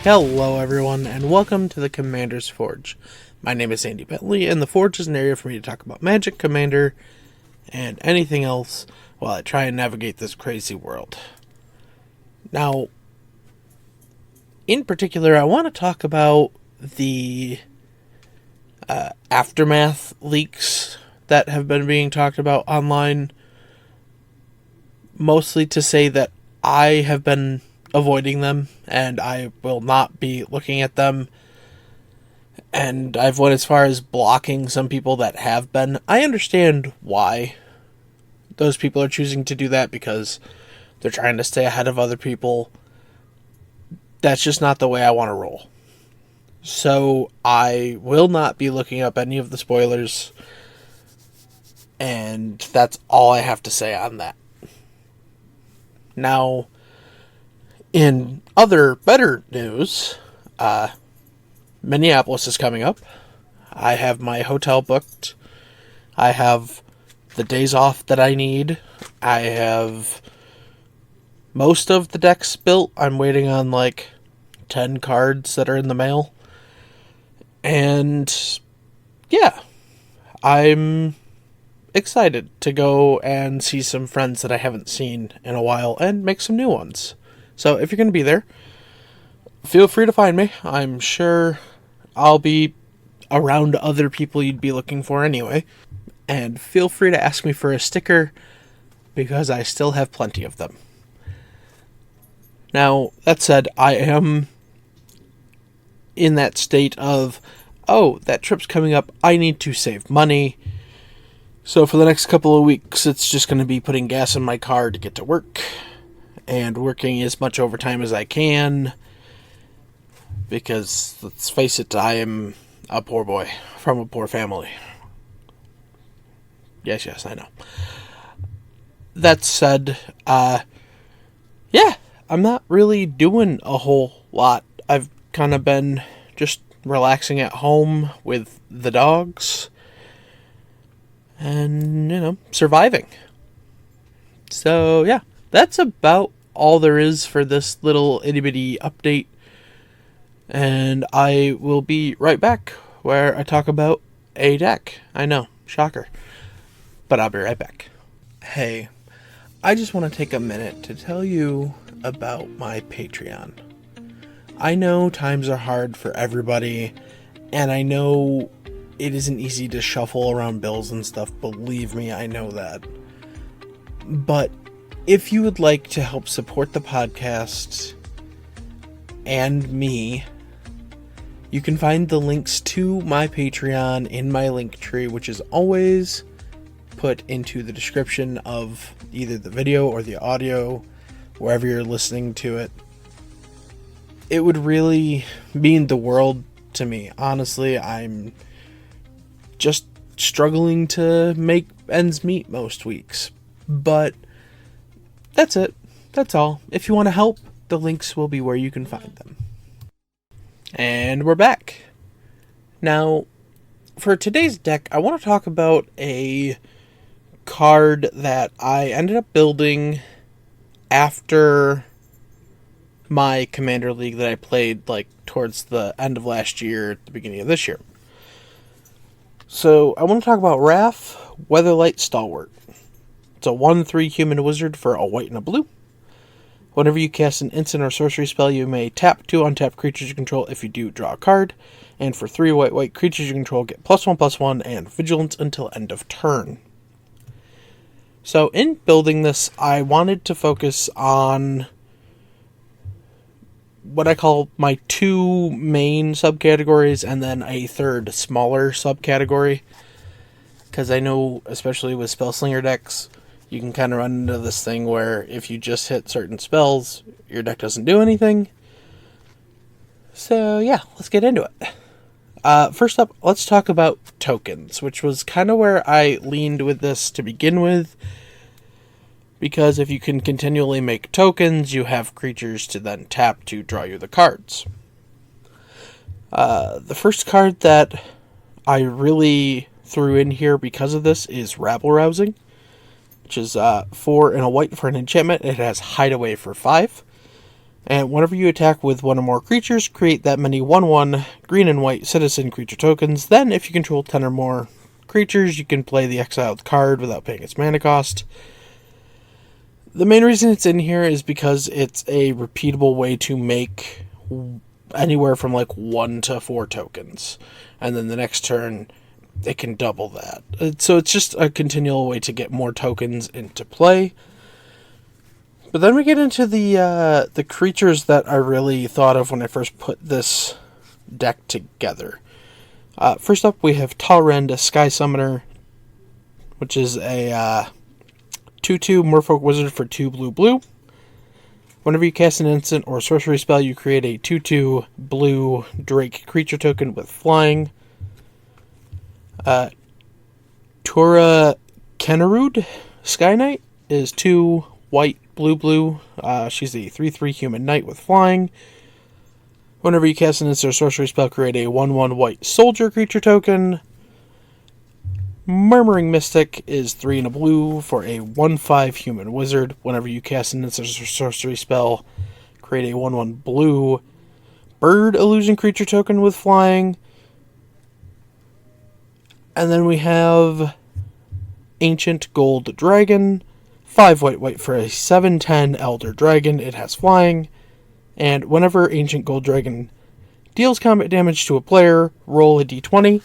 Hello everyone, and welcome to the Commander's Forge. My name is Andy Bentley, and the Forge is an area for me to talk about Magic, Commander, and anything else while I try and navigate this crazy world. Now, in particular, I want to talk about the aftermath leaks that have been being talked about online, mostly to say that I have been avoiding them, and I will not be looking at them. And I've went as far as blocking some people that have been. I understand why those people are choosing to do that, because they're trying to stay ahead of other people. That's just not the way I want to roll. So I will not be looking up any of the spoilers, and that's all I have to say on that. Now, in other better news, Minneapolis is coming up. I have my hotel booked. I have the days off that I need. I have most of the decks built. I'm waiting on 10 cards that are in the mail. And yeah, I'm excited to go and see some friends that I haven't seen in a while and make some new ones. So if you're going to be there, feel free to find me. I'm sure I'll be around other people you'd be looking for anyway. And feel free to ask me for a sticker, because I still have plenty of them. Now, that said, I am in that state of, that trip's coming up, I need to save money. So for the next couple of weeks, it's just going to be putting gas in my car to get to work, and working as much overtime as I can, because, let's face it, I am a poor boy from a poor family. Yes, I know. That said, I'm not really doing a whole lot. I've kind of been just relaxing at home with the dogs, and, surviving. So, yeah, that's about all there is for this little itty-bitty update. And I will be right back, where I talk about a deck. I know, shocker. But I'll be right back. Hey, I just want to take a minute to tell you about my Patreon. I know times are hard for everybody, and I know it isn't easy to shuffle around bills and stuff. Believe me, I know that. But if you would like to help support the podcast and me, you can find the links to my Patreon in my link tree, which is always put into the description of either the video or the audio, wherever you're listening to it. It would really mean the world to me. Honestly, I'm just struggling to make ends meet most weeks. But that's it. That's all. If you want to help, the links will be where you can find them. And we're back. Now, for today's deck, I want to talk about a card that I ended up building after my Commander League that I played towards the end of last year, at the beginning of this year. So, I want to talk about Raff, Weatherlight Stalwart. It's a 1/3 human wizard for a white and a blue. Whenever you cast an instant or sorcery spell, you may tap 2 untapped creatures you control. If you do, draw a card. And for 3 white creatures you control, get +1/+1 and vigilance until end of turn. So in building this, I wanted to focus on what I call my 2 main subcategories, and then a third smaller subcategory. Because I know, especially with Spellslinger decks, you can kind of run into this thing where if you just hit certain spells, your deck doesn't do anything. So yeah, let's get into it. First up, let's talk about tokens, which was kind of where I leaned with this to begin with. Because if you can continually make tokens, you have creatures to then tap to draw you the cards. The first card that I really threw in here because of this is Rabble Rousing, which is 4 and a white for an enchantment. It has Hideaway for 5. And whenever you attack with one or more creatures, create that many 1/1 green and white citizen creature tokens. Then, if you control 10 or more creatures, you can play the exiled card without paying its mana cost. The main reason it's in here is because it's a repeatable way to make anywhere from like 1 to 4 tokens. And then the next turn, it can double that. So it's just a continual way to get more tokens into play. But then we get into the creatures that I really thought of when I first put this deck together. First up, we have Talrend, a Sky Summoner, which is a 2/2 Merfolk Wizard for 2 blue. Whenever you cast an instant or sorcery spell, you create a 2/2 blue Drake creature token with flying. Tura Kennerud, Sky Knight, is 2 white blue. She's a 3/3 human knight with flying. Whenever you cast an instant or sorcery spell, create a 1/1 white soldier creature token. Murmuring Mystic is 3 and a blue for a 1/5 human wizard. Whenever you cast an instant or sorcery spell, create a 1/1 blue bird illusion creature token with flying. And then we have Ancient Gold Dragon, 5 white for a 7/10 Elder Dragon. It has flying. And whenever Ancient Gold Dragon deals combat damage to a player, roll a d20.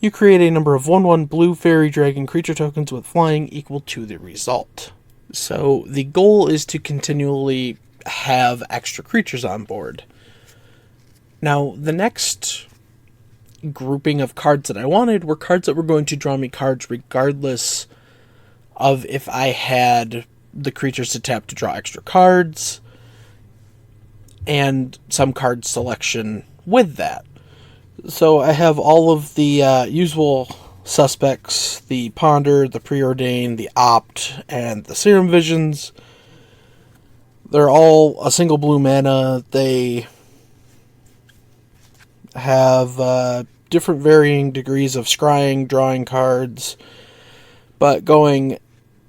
You create a number of 1/1 blue fairy dragon creature tokens with flying equal to the result. So the goal is to continually have extra creatures on board. Now, the next grouping of cards that I wanted were cards that were going to draw me cards regardless of if I had the creatures to tap to draw extra cards, and some card selection with that. So I have all of the usual suspects: the Ponder, the Preordain, the Opt, and the Serum Visions. They're all a single blue mana. They have different varying degrees of scrying, drawing cards. But going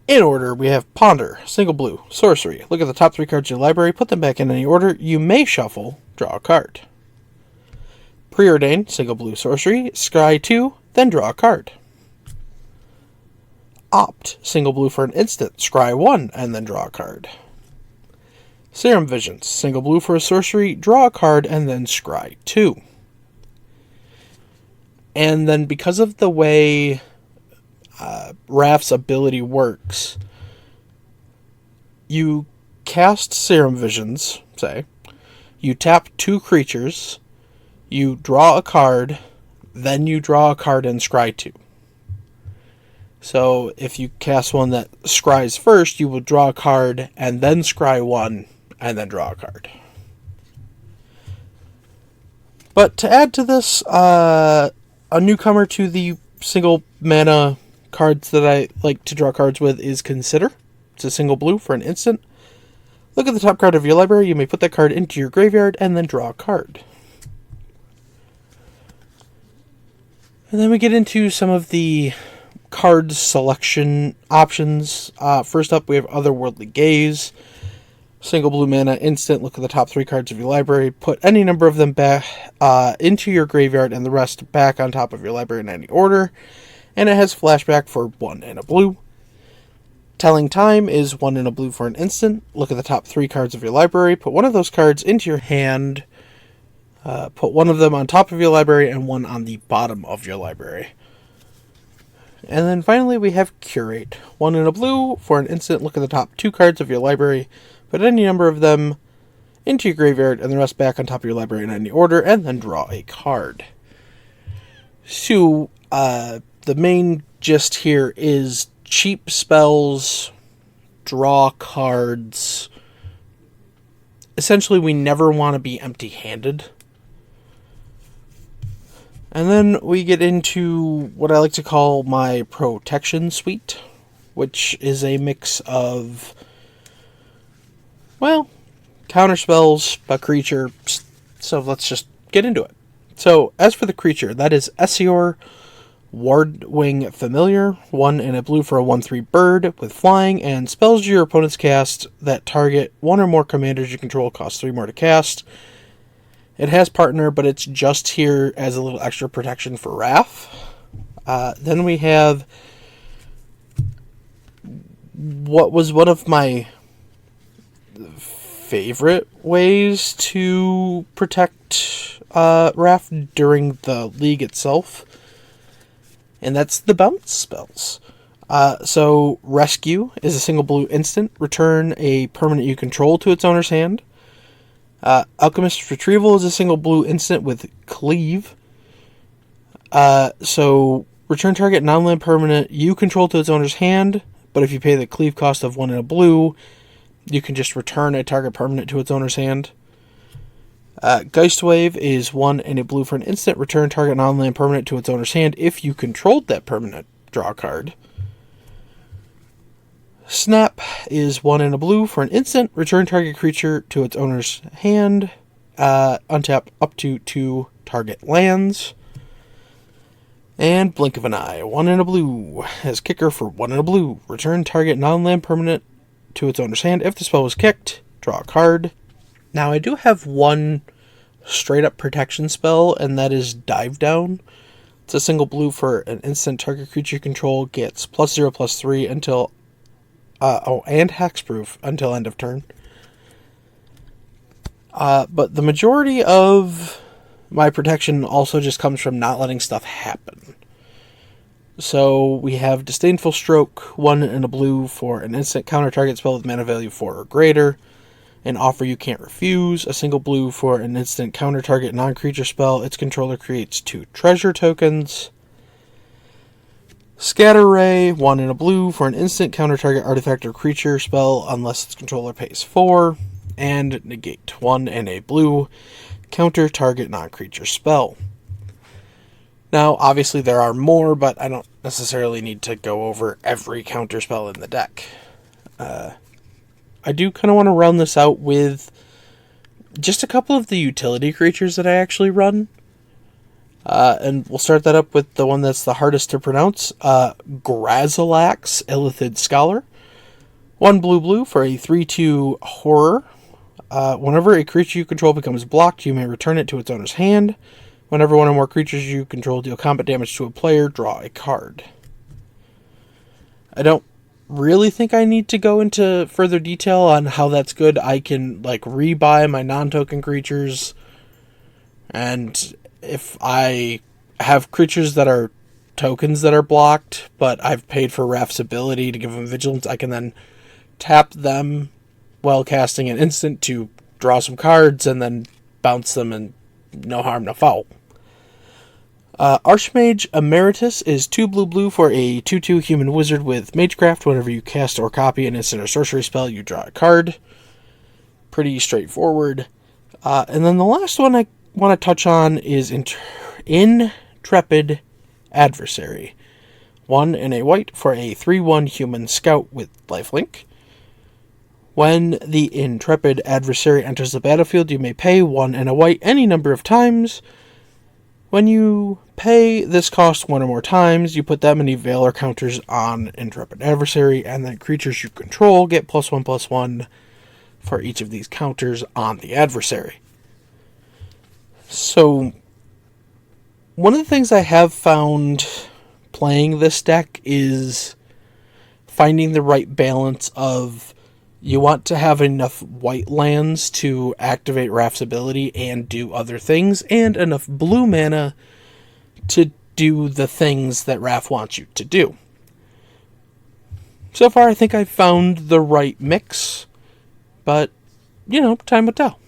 in order, we have Ponder, single blue, sorcery. Look at the top 3 cards of your library, put them back in any order. You may shuffle, draw a card. Preordain, single blue, sorcery. Scry 2, then draw a card. Opt, single blue for an instant. Scry 1, and then draw a card. Serum Visions, single blue for a sorcery. Draw a card, and then scry 2. And then because of the way Raff's ability works, you cast Serum Visions, say, you tap 2 creatures, you draw a card, then you draw a card and scry 2. So if you cast one that scries first, you will draw a card and then scry 1 and then draw a card. But to add to this, a newcomer to the single mana cards that I like to draw cards with is Consider. It's a single blue for an instant. Look at the top card of your library. You may put that card into your graveyard and then draw a card. And then we get into some of the card selection options. First up, we have Otherworldly Gaze. Single blue mana, instant. Look at the top 3 cards of your library. Put any number of them back into your graveyard and the rest back on top of your library in any order. And it has flashback for 1 and a blue. Telling Time is 1 and a blue for an instant. Look at the top 3 cards of your library. Put one of those cards into your hand. Put one of them on top of your library and one on the bottom of your library. And then finally we have Curate. 1 and a blue for an instant. Look at the top 2 cards of your library. Put any number of them into your graveyard and the rest back on top of your library in any order, and then draw a card. So, the main gist here is cheap spells, draw cards. Essentially, we never want to be empty-handed. And then we get into what I like to call my protection suite, which is a mix of, well, counter spells, a creature. So let's just get into it. So, as for the creature, that is Essior, Wardwing Familiar, 1 and a blue for a 1/3 bird with flying, and spells your opponents cast that target one or more commanders you control cost 3 more to cast. It has partner, but it's just here as a little extra protection for Raff. Then we have what was one of my favorite ways to protect Raff during the league itself, and that's the bounce spells. So Rescue is a single blue instant. Return a permanent you control to its owner's hand. Alchemist's Retrieval is a single blue instant with Cleave. So return target non-land permanent you control to its owner's hand, but if you pay the Cleave cost of 1 and a blue, you can just return a target permanent to its owner's hand. Geistwave is 1 and a blue for an instant. Return target non-land permanent to its owner's hand. If you controlled that permanent, draw a card. Snap is 1 and a blue for an instant. Return target creature to its owner's hand. Untap up to 2 target lands. And Blink of an Eye, 1 and a blue. As kicker for 1 and a blue. Return target non-land permanent to its owner's hand. If the spell was kicked, draw a card. Now I do have one straight up protection spell, and that is Dive Down. It's a single blue for an instant. Target creature you control gets +0/+3 until and hexproof until end of turn. But the majority of my protection also just comes from not letting stuff happen. So we have Disdainful Stroke, 1 and a blue for an instant counter target spell with mana value 4 or greater. An offer you can't refuse, a single blue for an instant counter target non-creature spell. Its controller creates 2 treasure tokens. Scatter Ray, 1 and a blue for an instant counter target artifact or creature spell unless its controller pays 4. And Negate, 1 and a blue counter target non-creature spell. Now, obviously there are more, but I don't necessarily need to go over every counter spell in the deck. I do kind of want to round this out with just a couple of the utility creatures that I actually run. And we'll start that up with the one that's the hardest to pronounce. Grazilax, Illithid Scholar. 1 blue for a 3/2 horror. Whenever a creature you control becomes blocked, you may return it to its owner's hand. Whenever one or more creatures you control deal combat damage to a player, draw a card. I don't really think I need to go into further detail on how that's good. I can rebuy my non-token creatures, and if I have creatures that are tokens that are blocked, but I've paid for Raff's ability to give them vigilance, I can then tap them while casting an instant to draw some cards and then bounce them, and no harm, no foul. Archmage Emeritus is 2 blue for a 2/2 human wizard with Magecraft. Whenever you cast or copy an instant or sorcery spell, you draw a card. Pretty straightforward. And then the last one I want to touch on is Intrepid Adversary. 1 and a white for a 3/1 human scout with lifelink. When the Intrepid Adversary enters the battlefield, you may pay 1 and a white any number of times. When you pay this cost 1 or more times, you put that many Valor counters on Intrepid Adversary, and then creatures you control get +1/+1 for each of these counters on the adversary. So, one of the things I have found playing this deck is finding the right balance of you want to have enough white lands to activate Raff's ability and do other things, and enough blue mana to do the things that Raff wants you to do. So far, I think I've found the right mix, but, time will tell.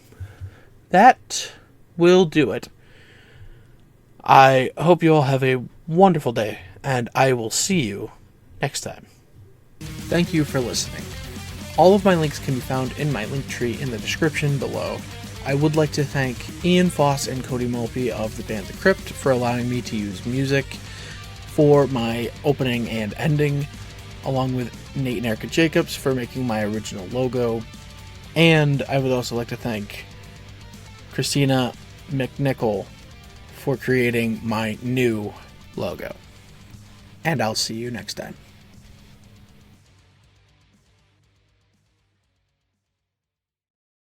That will do it. I hope you all have a wonderful day, and I will see you next time. Thank you for listening. All of my links can be found in my link tree in the description below. I would like to thank Ian Foss and Cody Mulpey of the band The Crypt for allowing me to use music for my opening and ending, along with Nate and Erica Jacobs for making my original logo. And I would also like to thank Christina McNichol for creating my new logo. and I'll see you next time.